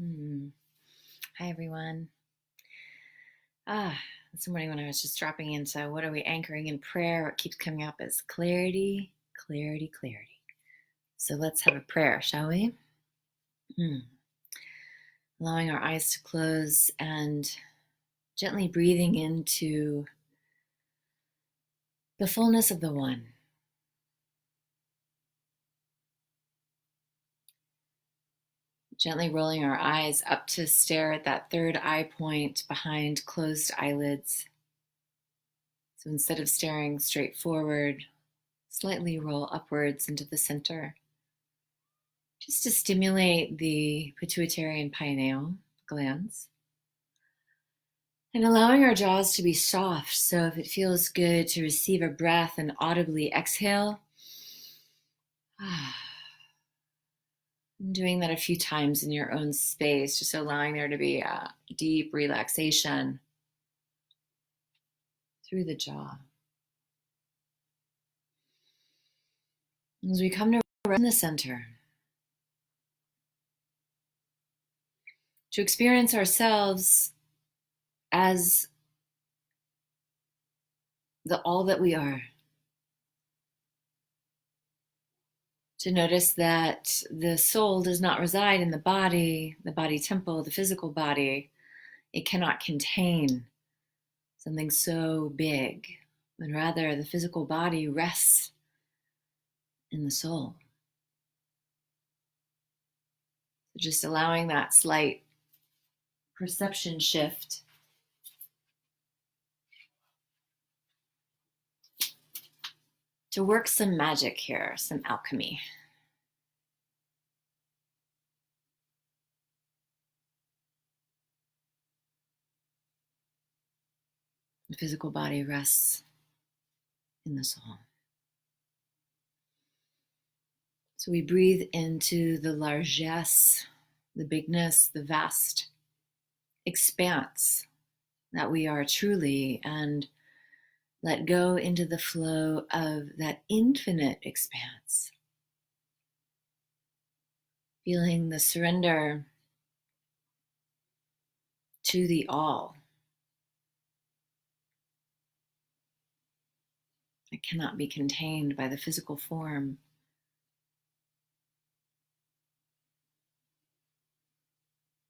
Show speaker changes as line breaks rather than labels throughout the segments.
Hi, everyone. This morning when I was just dropping into what are we anchoring in prayer, what keeps coming up is clarity, clarity, clarity. So let's have a prayer, shall we? Allowing our eyes to close and gently breathing into the fullness of the One. Gently rolling our eyes up to stare at that third eye point behind closed eyelids. So instead of staring straight forward, slightly roll upwards into the center, just to stimulate the pituitary and pineal glands. And allowing our jaws to be soft, so if it feels good to receive a breath and audibly exhale, doing that a few times in your own space, just allowing there to be a deep relaxation through the jaw. As we come to rest in the center, to experience ourselves as the all that we are. To notice that the soul does not reside in the body temple, the physical body. It cannot contain something so big, but rather the physical body rests in the soul. So just allowing that slight perception shift to work some magic here, some alchemy. The physical body rests in the soul. So we breathe into the largesse, the bigness, the vast expanse that we are truly, and let go into the flow of that infinite expanse. Feeling the surrender to the all. It cannot be contained by the physical form.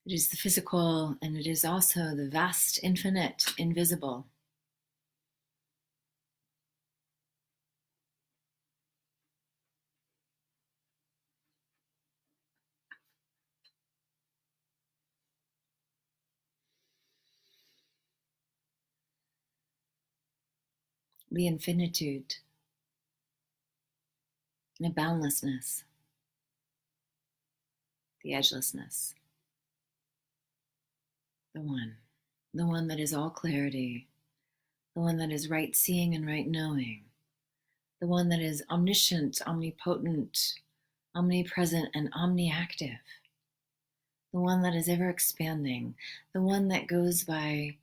It is the physical, and it is also the vast, infinite, invisible. The infinitude, the boundlessness, the edgelessness. The one that is all clarity, the one that is right seeing and right knowing, the one that is omniscient, omnipotent, omnipresent, and omniactive, the one that is ever expanding, the one that goes by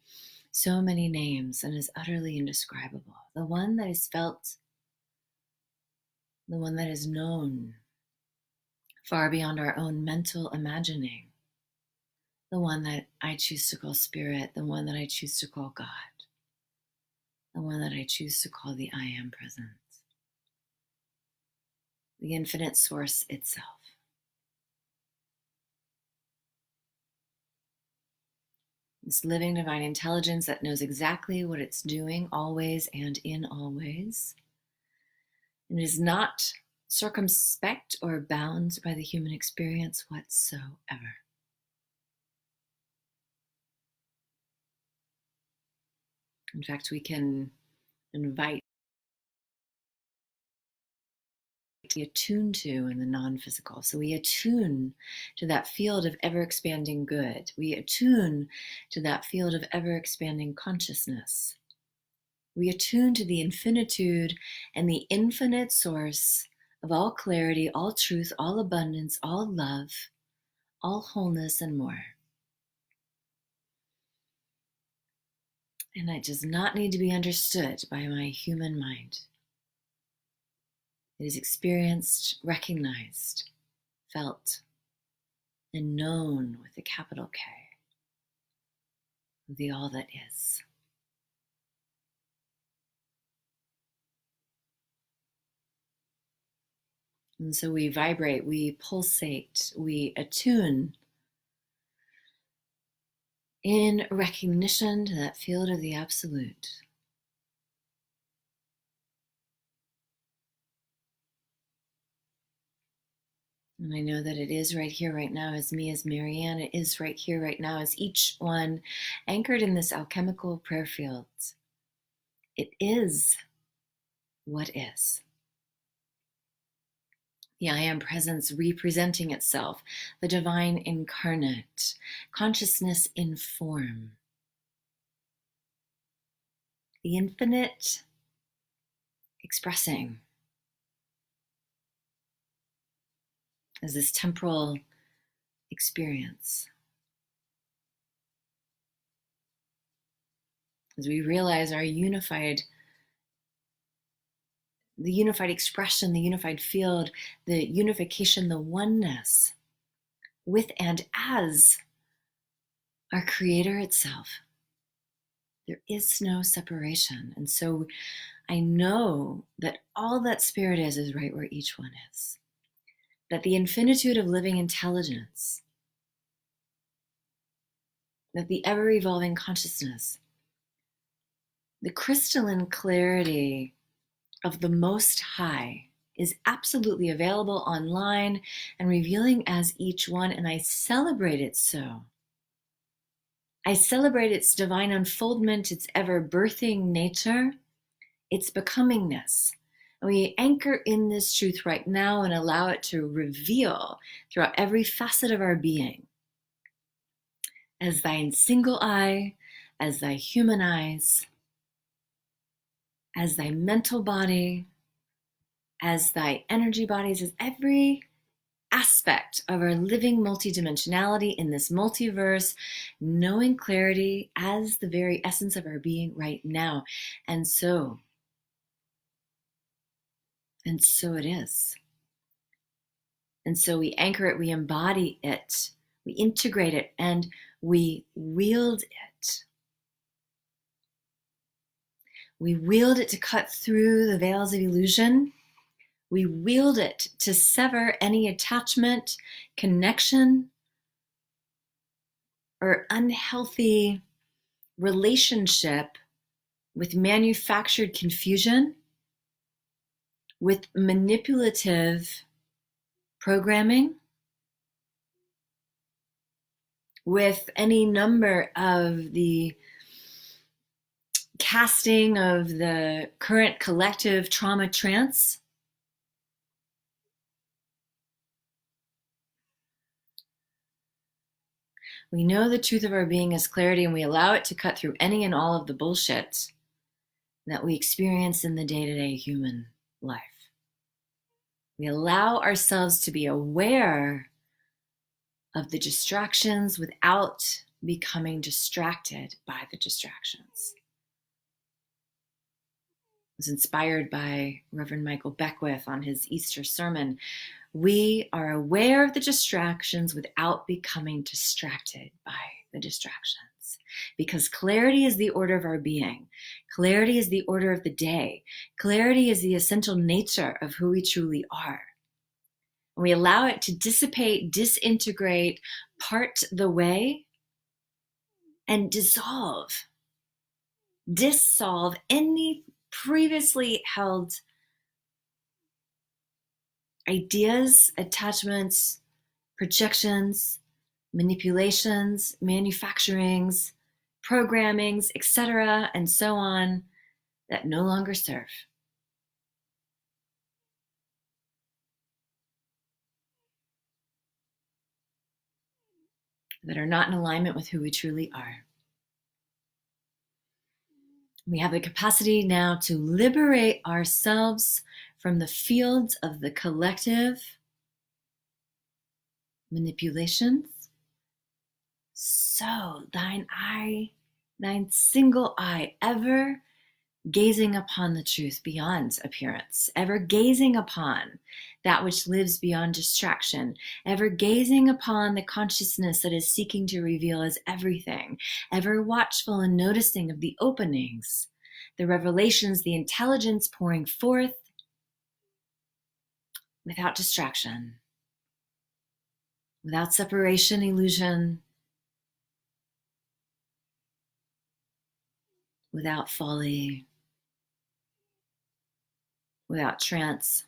so many names and is utterly indescribable, the one that is felt, the one that is known far beyond our own mental imagining, the one that I choose to call Spirit, the one that I choose to call God, the one that I choose to call the I Am Presence, the infinite source itself. This living divine intelligence that knows exactly what it's doing always and in all ways. And is not circumspect or bound by the human experience whatsoever. In fact, we can invite to be attuned to in the non-physical. So we attune to that field of ever-expanding good. We attune to that field of ever-expanding consciousness. We attune to the infinitude and the infinite source of all clarity, all truth, all abundance, all love, all wholeness, and more. And that does not need to be understood by my human mind. It is experienced, recognized, felt, and known with a capital K, the all that is. And so we vibrate, we pulsate, we attune in recognition to that field of the absolute. And I know that it is right here, right now, as me, as Marianne. It is right here, right now, as each one anchored in this alchemical prayer field. It is what is. The I Am presence representing itself, the divine incarnate, consciousness in form, the infinite expressing as this temporal experience. As we realize our the unified expression, the unified field, the unification, the oneness with and as our Creator itself. There is no separation. And so I know that all that Spirit is right where each one is. That the infinitude of living intelligence, that the ever-evolving consciousness, the crystalline clarity of the Most High is absolutely available online and revealing as each one, and I celebrate it so. I celebrate its divine unfoldment, its ever-birthing nature, its becomingness. And we anchor in this truth right now and allow it to reveal throughout every facet of our being. As thine single eye, as thy human eyes, as thy mental body, as thy energy bodies, as every aspect of our living multidimensionality in this multiverse, knowing clarity as the very essence of our being right now. And so it is. And so we anchor it, we embody it, we integrate it, and we wield it. We wield it to cut through the veils of illusion. We wield it to sever any attachment, connection, or unhealthy relationship with manufactured confusion, with manipulative programming, with any number of the casting of the current collective trauma trance. We know the truth of our being as clarity, and we allow it to cut through any and all of the bullshit that we experience in the day-to-day human life. We allow ourselves to be aware of the distractions without becoming distracted by the distractions. I was inspired by Reverend Michael Beckwith on his Easter sermon. We are aware of the distractions without becoming distracted by the distractions. Because clarity is the order of our being. Clarity is the order of the day. Clarity is the essential nature of who we truly are. And we allow it to dissipate, disintegrate, part the way, and dissolve any previously held ideas, attachments, projections, manipulations, manufacturings, programmings, etc., and so on, that no longer serve. That are not in alignment with who we truly are. We have the capacity now to liberate ourselves from the fields of the collective manipulations. So thine single eye, ever gazing upon the truth beyond appearance, ever gazing upon that which lives beyond distraction, ever gazing upon the consciousness that is seeking to reveal as everything, ever watchful and noticing of the openings, the revelations, the intelligence pouring forth without distraction, without separation, illusion, without folly, without trance,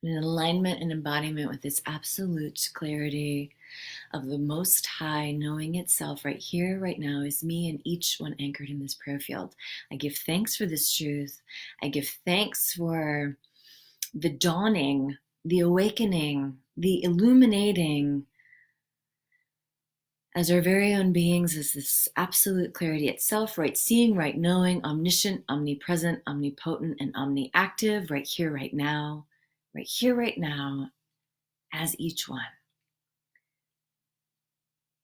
in alignment and embodiment with this absolute clarity of the Most High knowing itself right here, right now, is me and each one anchored in this prayer field. I give thanks for this truth. I give thanks for the dawning, the awakening, the illuminating as our very own beings, as this absolute clarity itself, right seeing, right knowing, omniscient, omnipresent, omnipotent, and omniactive, right here, right now, as each one.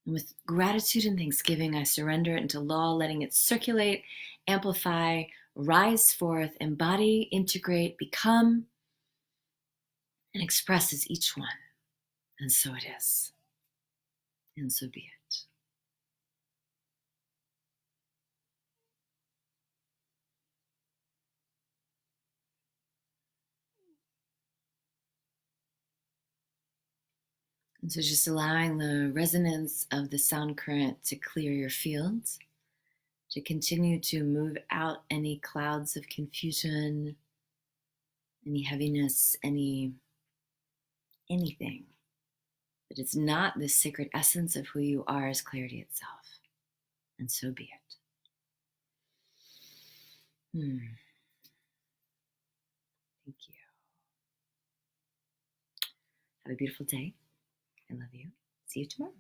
And with gratitude and thanksgiving, I surrender it into law, letting it circulate, amplify, rise forth, embody, integrate, become, and express as each one. And so it is. And so be it. And so just allowing the resonance of the sound current to clear your fields, to continue to move out any clouds of confusion, any heaviness, anything that is not the sacred essence of who you are as clarity itself. And so be it. Thank you. Have a beautiful day. I love you. See you tomorrow.